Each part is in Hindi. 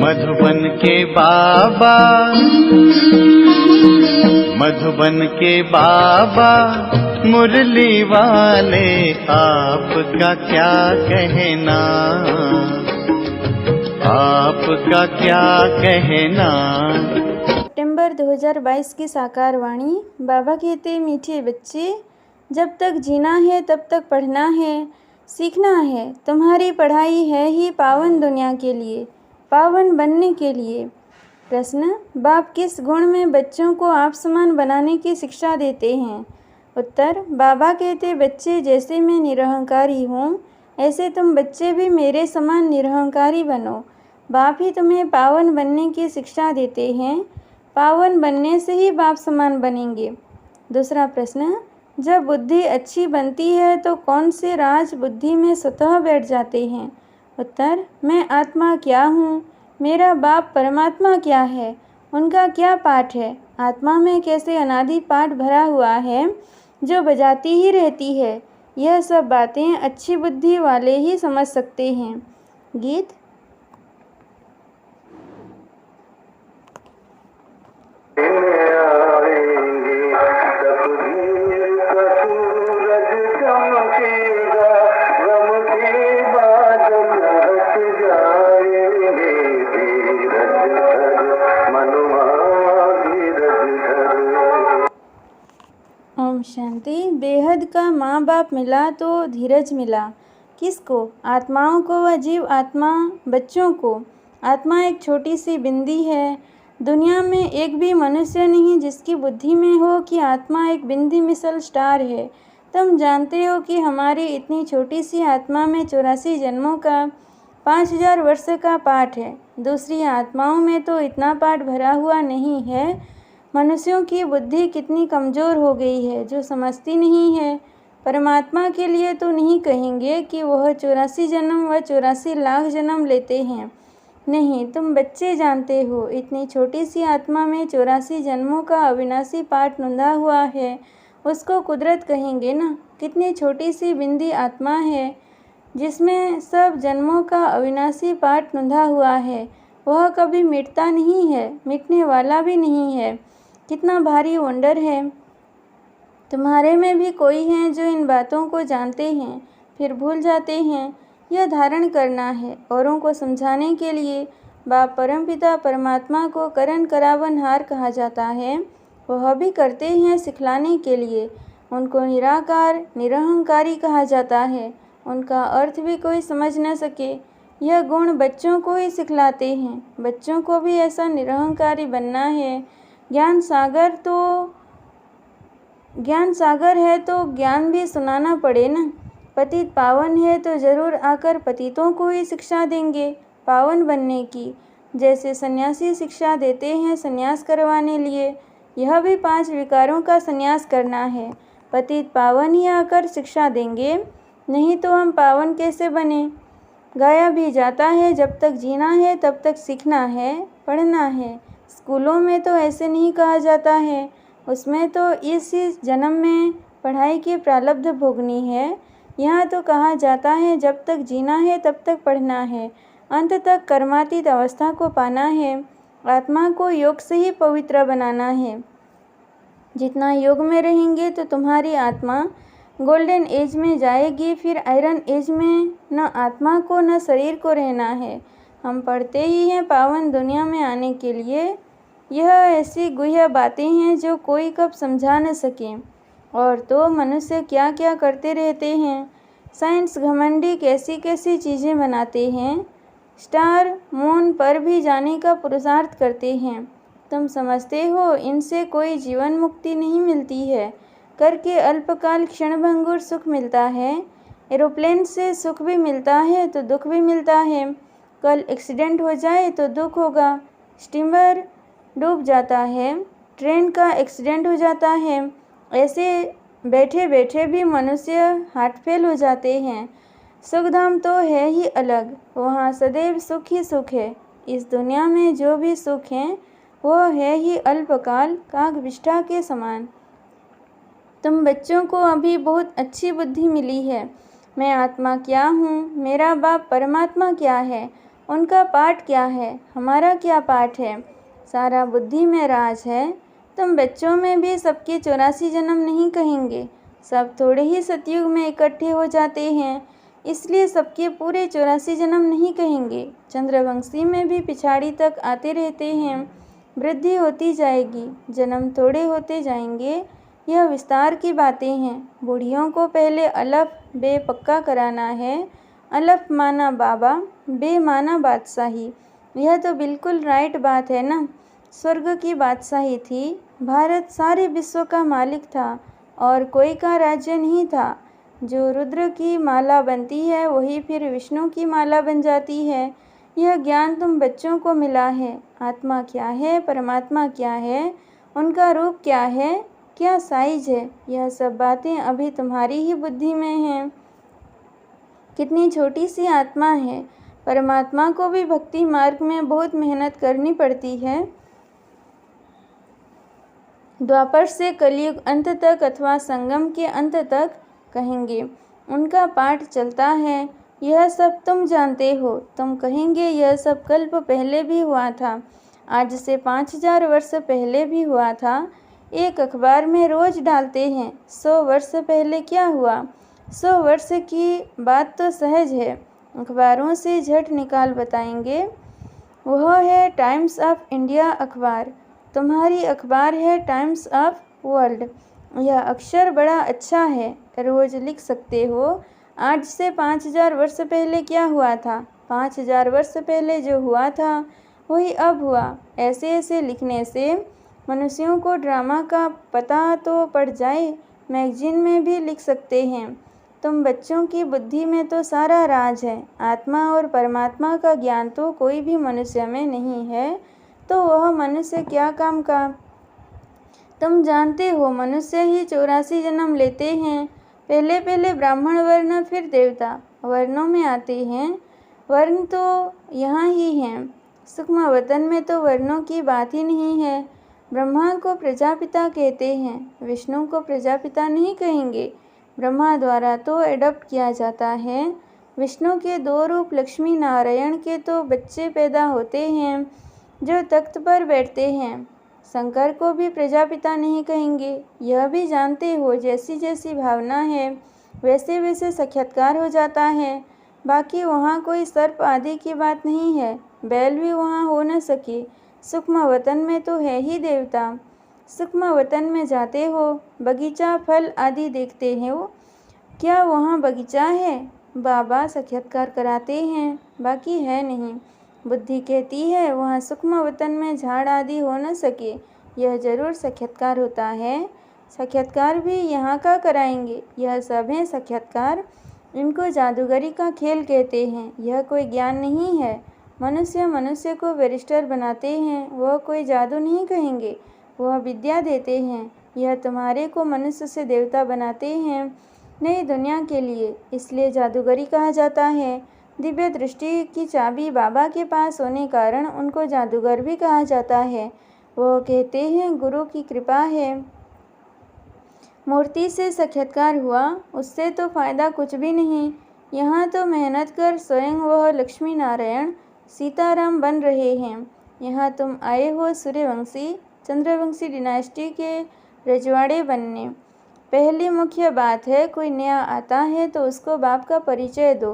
मधुबन के बाबा, मधुबन के बाबा मुरली वाले, आपका क्या कहना, आपका क्या कहना। सितंबर 2022 की साकार वाणी। बाबा कहते, मीठे बच्चे, जब तक जीना है तब तक पढ़ना है, सीखना है। तुम्हारी पढ़ाई है ही पावन दुनिया के लिए, पावन बनने के लिए। प्रश्न, बाप किस गुण में बच्चों को आप समान बनाने की शिक्षा देते हैं? उत्तर, बाबा कहते, बच्चे, जैसे मैं निरहंकारी हूँ ऐसे तुम बच्चे भी मेरे समान निरहंकारी बनो। बाप ही तुम्हें पावन बनने की शिक्षा देते हैं, पावन बनने से ही बाप समान बनेंगे। दूसरा प्रश्न, जब बुद्धि अच्छी बनती है तो कौन से राज बुद्धि में स्वतः बैठ जाते हैं? उत्तर, मैं आत्मा क्या हूँ, मेरा बाप परमात्मा क्या है, उनका क्या पाठ है, आत्मा में कैसे अनादि पाठ भरा हुआ है जो बजाती ही रहती है। यह सब बातें अच्छी बुद्धि वाले ही समझ सकते हैं। गीत। ओम शांति। बेहद का माँ बाप मिला तो धीरज मिला। किसको? आत्माओं को व जीव आत्मा बच्चों को। आत्मा एक छोटी सी बिंदी है। दुनिया में एक भी मनुष्य नहीं जिसकी बुद्धि में हो कि आत्मा एक बिंदी मिसल स्टार है। तुम जानते हो कि हमारी इतनी छोटी सी आत्मा में 84 जन्मों का 5000 वर्ष का पाठ है। दूसरी आत्माओं में तो इतना पाठ भरा हुआ नहीं है। मनुष्यों की बुद्धि कितनी कमज़ोर हो गई है जो समझती नहीं है। परमात्मा के लिए तो नहीं कहेंगे कि वह 84 जन्म व 84 लाख जन्म लेते हैं। नहीं, तुम बच्चे जानते हो, इतनी छोटी सी आत्मा में 84 जन्मों का अविनाशी पाठ नुंधा हुआ है। उसको कुदरत कहेंगे ना। कितनी छोटी सी बिंदी आत्मा है जिसमें सब जन्मों का अविनाशी पाठ नुंधा हुआ है। वह कभी मिटता नहीं है, मिटने वाला भी नहीं है। कितना भारी वंडर है। तुम्हारे में भी कोई हैं जो इन बातों को जानते हैं फिर भूल जाते हैं। यह धारण करना है औरों को समझाने के लिए। बाप परमपिता परमात्मा को करण करावन हार कहा जाता है। वह भी करते हैं सिखलाने के लिए। उनको निराकार निरहंकारी कहा जाता है। उनका अर्थ भी कोई समझ न सके। यह गुण बच्चों को ही सिखलाते हैं। बच्चों को भी ऐसा निरहंकारी बनना है। ज्ञान सागर है तो ज्ञान भी सुनाना पड़े ना। पतित पावन है तो जरूर आकर पतितों को ही शिक्षा देंगे पावन बनने की। जैसे सन्यासी शिक्षा देते हैं संन्यास करवाने लिए, यह भी 5 विकारों का संन्यास करना है। पतित पावन ही आकर शिक्षा देंगे, नहीं तो हम पावन कैसे बने। गाया भी जाता है, जब तक जीना है तब तक सीखना है, पढ़ना है। स्कूलों में तो ऐसे नहीं कहा जाता है। उसमें तो इस जन्म में पढ़ाई की प्रारब्ध भोगनी है। यहाँ तो कहा जाता है जब तक जीना है तब तक पढ़ना है, अंत तक कर्मातीत अवस्था को पाना है। आत्मा को योग से ही पवित्र बनाना है। जितना योग में रहेंगे तो तुम्हारी आत्मा गोल्डन एज में जाएगी। फिर आयरन एज में न आत्मा को न शरीर को रहना है। हम पढ़ते ही हैं पावन दुनिया में आने के लिए। यह ऐसी गुह्य बातें हैं जो कोई कब समझा न सके। और तो मनुष्य क्या क्या करते रहते हैं। साइंस घमंडी कैसी कैसी चीज़ें बनाते हैं। स्टार मून पर भी जाने का पुरुषार्थ करते हैं। तुम समझते हो इनसे कोई जीवन मुक्ति नहीं मिलती है। करके अल्पकाल क्षणभंगुर सुख मिलता है। एरोप्लेन से सुख भी मिलता है तो दुख भी मिलता है। कल एक्सीडेंट हो जाए तो दुख होगा। स्टीमर डूब जाता है, ट्रेन का एक्सीडेंट हो जाता है। ऐसे बैठे बैठे भी मनुष्य हार्ट फेल हो जाते हैं। सुखधाम तो है ही अलग, वहाँ सदैव सुख ही सुख है। इस दुनिया में जो भी सुख है वह है ही अल्पकाल कागविष्ठा के समान। तुम बच्चों को अभी बहुत अच्छी बुद्धि मिली है। मैं आत्मा क्या हूँ, मेरा बाप परमात्मा क्या है, उनका पाठ क्या है, हमारा क्या पाठ है? सारा बुद्धि में राज है। तुम बच्चों में भी सबके 84 जन्म नहीं कहेंगे। सब थोड़े ही सतयुग में इकट्ठे हो जाते हैं, इसलिए सबके पूरे 84 जन्म नहीं कहेंगे। चंद्रवंशी में भी पिछाड़ी तक आते रहते हैं। वृद्धि होती जाएगी, जन्म थोड़े होते जाएंगे। यह विस्तार की बातें हैं। बूढ़ियों को पहले अलफ बे पक्का कराना है। अलफ माना बाबा, बे माना बादशाही। यह तो बिल्कुल राइट बात है ना। स्वर्ग की बादशाही थी। भारत सारे विश्व का मालिक था और कोई का राज्य नहीं था। जो रुद्र की माला बनती है वही फिर विष्णु की माला बन जाती है। यह ज्ञान तुम बच्चों को मिला है। आत्मा क्या है, परमात्मा क्या है, उनका रूप क्या है, क्या साइज है, यह सब बातें अभी तुम्हारी ही बुद्धि में हैं। कितनी छोटी सी आत्मा है। परमात्मा को भी भक्ति मार्ग में बहुत मेहनत करनी पड़ती है। द्वापर से कलयुग अंत तक अथवा संगम के अंत तक कहेंगे उनका पाठ चलता है। यह सब तुम जानते हो। तुम कहेंगे यह सब कल्प पहले भी हुआ था, आज से 5000 वर्ष पहले भी हुआ था। एक अखबार में रोज डालते हैं 100 वर्ष पहले क्या हुआ। 100 वर्ष की बात तो सहज है, अखबारों से झट निकाल बताएंगे। वह है टाइम्स ऑफ इंडिया अखबार। तुम्हारी अखबार है टाइम्स ऑफ वर्ल्ड। यह अक्षर बड़ा अच्छा है, रोज लिख सकते हो। आज से 5000 वर्ष पहले क्या हुआ था। 5000 वर्ष पहले जो हुआ था वही अब हुआ। ऐसे ऐसे लिखने से मनुष्यों को ड्रामा का पता तो पड़ जाए। मैगजीन में भी लिख सकते हैं। तुम बच्चों की बुद्धि में तो सारा राज है। आत्मा और परमात्मा का ज्ञान तो कोई भी मनुष्य में नहीं है, तो वह मनुष्य क्या काम का। तुम जानते हो मनुष्य ही 84 जन्म लेते हैं। पहले पहले ब्राह्मण वर्ण, फिर देवता वर्णों में आते हैं। वर्ण तो यहाँ ही हैं। सूक्ष्म वतन में तो वर्णों की बात ही नहीं है। ब्रह्मा को प्रजापिता कहते हैं, विष्णु को प्रजापिता नहीं कहेंगे। ब्रह्मा द्वारा तो एडॉप्ट किया जाता है। विष्णु के 2 रूप लक्ष्मी नारायण के तो बच्चे पैदा होते हैं जो तख्त पर बैठते हैं। शंकर को भी प्रजापिता नहीं कहेंगे। यह भी जानते हो जैसी जैसी भावना है वैसे वैसे साक्षात्कार हो जाता है। बाकी वहाँ कोई सर्प आदि की बात नहीं है। बैल भी वहाँ हो न सके। सूक्ष्म वतन में तो है ही देवता। सूक्ष्म वतन में जाते हो, बगीचा फल आदि देखते हो, क्या वहाँ बगीचा है। बाबा साक्षात्कार कराते हैं, बाकी है नहीं। बुद्धि कहती है वहाँ सूक्ष्म वतन में झाड़ आदि हो न सके। यह जरूर साक्षात्कार होता है। साक्षात्कार भी यहाँ का कराएंगे। यह सब है साक्षात्कार। इनको जादूगरी का खेल कहते हैं। यह कोई ज्ञान नहीं है। मनुष्य मनुष्य को बैरिस्टर बनाते हैं, वह कोई जादू नहीं कहेंगे, वह विद्या देते हैं। यह तुम्हारे को मनुष्य से देवता बनाते हैं नई दुनिया के लिए, इसलिए जादूगरी कहा जाता है। दिव्य दृष्टि की चाबी बाबा के पास होने कारण उनको जादूगर भी कहा जाता है। वह कहते हैं गुरु की कृपा है। मूर्ति से साक्षात्कार हुआ, उससे तो फायदा कुछ भी नहीं। यहाँ तो मेहनत कर स्वयं वह लक्ष्मी नारायण सीताराम बन रहे हैं। यहाँ तुम आए हो सूर्यवंशी चंद्रवंशी डिनास्टी के रजवाड़े बनने। पहली मुख्य बात है, कोई नया आता है तो उसको बाप का परिचय दो।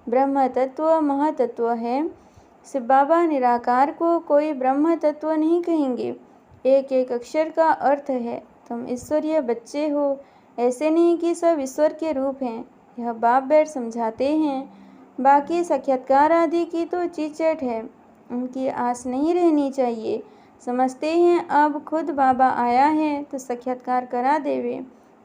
ब्रह्म तत्व महातत्व है। शिव बाबा निराकार को कोई ब्रह्म तत्व नहीं कहेंगे। एक एक अक्षर का अर्थ है। तुम ईश्वरीय बच्चे हो, ऐसे नहीं कि सब ईश्वर के रूप हैं। यह बाप बैठ समझाते हैं। बाकी साक्षात्कार आदि की तो चीचट है, उनकी आस नहीं रहनी चाहिए। समझते हैं अब खुद बाबा आया है तो साक्षात्कार करा देवे,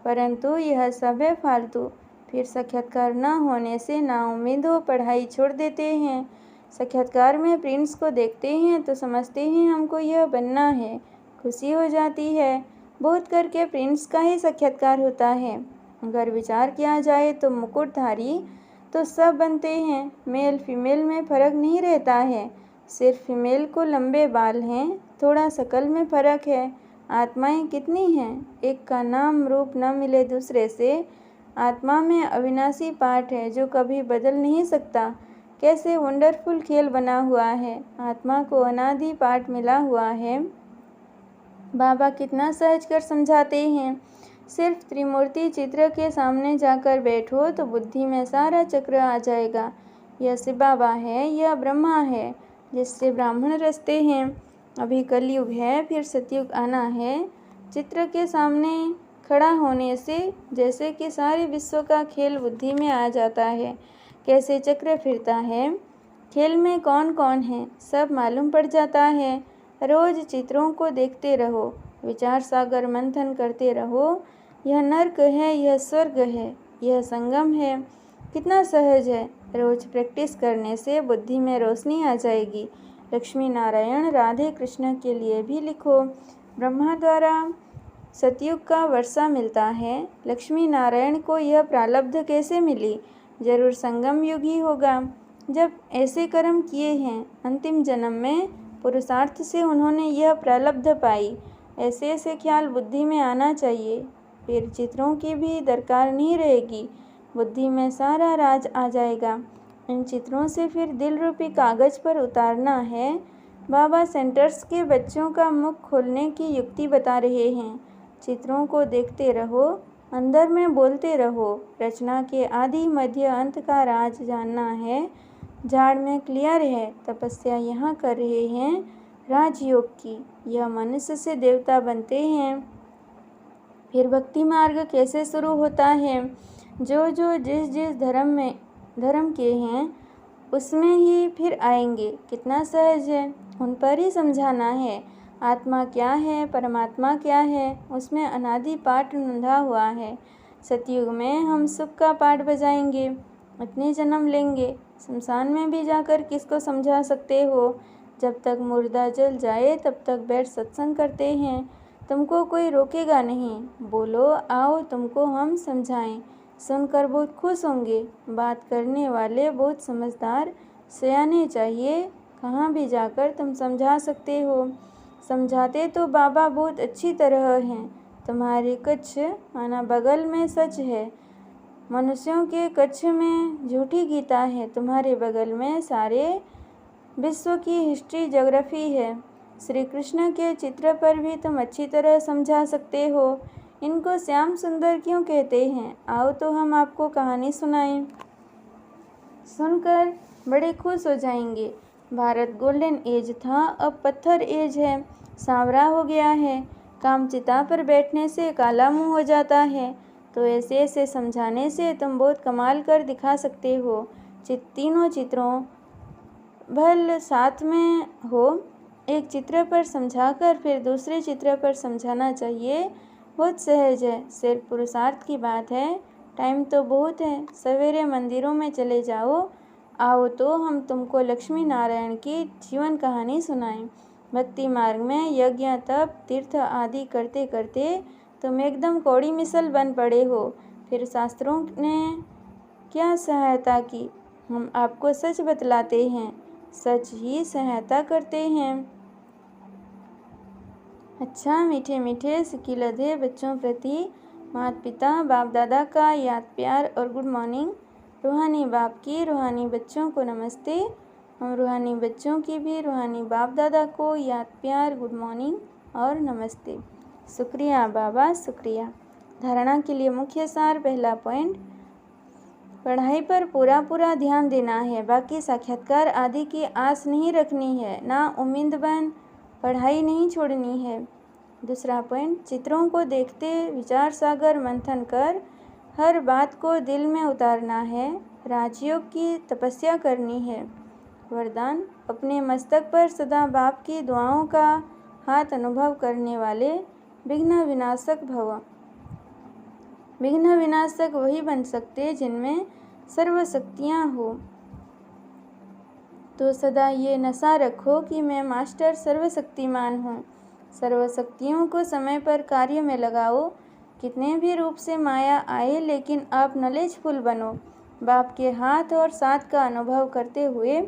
परंतु यह सब है फालतू। फिर साक्षात्कार न होने से नाउम्मीद हो पढ़ाई छोड़ देते हैं। साक्षात्कार में प्रिंस को देखते हैं तो समझते हैं हमको यह बनना है, खुशी हो जाती है। बहुत करके प्रिंस का ही साक्षात्कार होता है। अगर विचार किया जाए तो मुकुटधारी तो सब बनते हैं। मेल फीमेल में फ़र्क नहीं रहता है, सिर्फ फीमेल को लंबे बाल हैं, थोड़ा शकल में फ़र्क है। आत्माएं कितनी हैं, एक का नाम रूप न मिले दूसरे से। आत्मा में अविनाशी पाठ है जो कभी बदल नहीं सकता। कैसे वंडरफुल खेल बना हुआ है। आत्मा को अनादि पाठ मिला हुआ है। बाबा कितना सहज कर समझाते हैं। सिर्फ त्रिमूर्ति चित्र के सामने जाकर बैठो तो बुद्धि में सारा चक्र आ जाएगा। यह शिव बाबा है, यह ब्रह्मा है, जिससे ब्राह्मण रचते हैं। अभी कलयुग है, फिर सतयुग आना है। चित्र के सामने खड़ा होने से जैसे कि सारे विश्व का खेल बुद्धि में आ जाता है। कैसे चक्र फिरता है, खेल में कौन कौन है, सब मालूम पड़ जाता है। रोज चित्रों को देखते रहो, विचार सागर मंथन करते रहो। यह नर्क है, यह स्वर्ग है, यह संगम है। कितना सहज है। रोज प्रैक्टिस करने से बुद्धि में रोशनी आ जाएगी। लक्ष्मी नारायण राधे कृष्ण के लिए भी लिखो। ब्रह्मा द्वारा सतयुग का वर्षा मिलता है। लक्ष्मी नारायण को यह प्रारब्ध कैसे मिली? जरूर संगम युग ही होगा, जब ऐसे कर्म किए हैं। अंतिम जन्म में पुरुषार्थ से उन्होंने यह प्रारब्ध पाई। ऐसे ऐसे ख्याल बुद्धि में आना चाहिए, फिर चित्रों की भी दरकार नहीं रहेगी। बुद्धि में सारा राज आ जाएगा। इन चित्रों से फिर दिल रूपी कागज पर उतारना है। बाबा सेंटर्स के बच्चों का मुख खोलने की युक्ति बता रहे हैं। चित्रों को देखते रहो, अंदर में बोलते रहो। रचना के आदि मध्य अंत का राज जानना है। झाड़ में क्लियर है, तपस्या यहाँ कर रहे हैं राजयोग की। यह मनुष्य से देवता बनते हैं। फिर भक्ति मार्ग कैसे शुरू होता है? जो जो जिस जिस धर्म के हैं उसमें ही फिर आएंगे। कितना सहज है, उन पर ही समझाना है। आत्मा क्या है, परमात्मा क्या है, उसमें अनादि पाठ बंधा हुआ है। सतयुग में हम सुख का पाठ बजाएंगे, इतने जन्म लेंगे। शमशान में भी जाकर किसको समझा सकते हो? जब तक मुर्दा जल जाए तब तक बैठ सत्संग करते हैं। तुमको कोई रोकेगा नहीं। बोलो, आओ तुमको हम समझाएं। सुनकर बहुत खुश होंगे। बात करने वाले बहुत समझदार सयाने चाहिए। कहाँ भी जाकर तुम समझा सकते हो। समझाते तो बाबा बहुत अच्छी तरह हैं। तुम्हारे कच्छ माना बगल में सच है। मनुष्यों के कच्छ में झूठी गीता है। तुम्हारे बगल में सारे विश्व की हिस्ट्री ज्योग्राफी है। श्री कृष्ण के चित्र पर भी तुम अच्छी तरह समझा सकते हो। इनको श्याम सुंदर क्यों कहते हैं? आओ तो हम आपको कहानी सुनाएं। सुनकर बड़े खुश हो जाएंगे। भारत गोल्डन एज था, अब पत्थर एज है। सांवरा हो गया है। काम चिता पर बैठने से काला मुंह हो जाता है। तो ऐसे ऐसे समझाने से तुम बहुत कमाल कर दिखा सकते हो। तीनों चित्रों भल साथ में हो। एक चित्र पर समझाकर फिर दूसरे चित्र पर समझाना चाहिए। बहुत सहज है, सिर्फ पुरुषार्थ की बात है। टाइम तो बहुत है, सवेरे मंदिरों में चले जाओ। आओ तो हम तुमको लक्ष्मी नारायण की जीवन कहानी सुनाएं। भक्ति मार्ग में यज्ञ तप तीर्थ आदि करते करते तुम एकदम कौड़ी मिसल बन पड़े हो। फिर शास्त्रों ने क्या सहायता की? हम आपको सच बतलाते हैं, सच ही सहायता करते हैं। अच्छा, मीठे मीठे सिकिलधे बच्चों प्रति माता पिता बाप दादा का याद प्यार और गुड मॉर्निंग। रूहानी बाप की रूहानी बच्चों को नमस्ते। हम रूहानी बच्चों की भी रूहानी बाप दादा को याद प्यार गुड मॉर्निंग और नमस्ते। शुक्रिया बाबा, शुक्रिया। धारणा के लिए मुख्य सार। पहला पॉइंट, पढ़ाई पर पूरा ध्यान देना है। बाकी साक्षात्कार आदि की आस नहीं रखनी है। ना उम्मीद बन पढ़ाई नहीं छोड़नी है। दूसरा पॉइंट, चित्रों को देखते विचार सागर मंथन कर हर बात को दिल में उतारना है। राजयोग की तपस्या करनी है। वरदान, अपने मस्तक पर सदा बाप की दुआओं का हाथ अनुभव करने वाले विघ्न विनाशक भव। विघ्न विनाशक वही बन सकते जिनमें सर्व शक्तियाँ हो। तो सदा ये नशा रखो कि मैं मास्टर सर्वशक्तिमान हूँ। सर्व शक्तियों को समय पर कार्य में लगाओ। कितने भी रूप से माया आए, लेकिन आप नॉलेजफुल बनो। बाप के हाथ और साथ का अनुभव करते हुए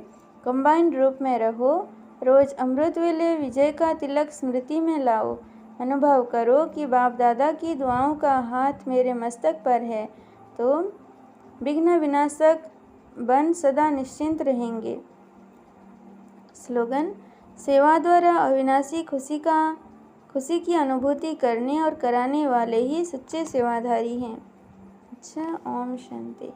कंबाइंड रूप में रहो। रोज अमृत वेले विजय का तिलक स्मृति में लाओ। अनुभव करो कि बाप दादा की दुआओं का हाथ मेरे मस्तक पर है। तो विघ्न विनाशक बन सदा निश्चिंत रहेंगे। स्लोगन: सेवा द्वारा अविनाशी खुशी की अनुभूति करने और कराने वाले ही सच्चे सेवाधारी हैं। अच्छा, ओम शांति।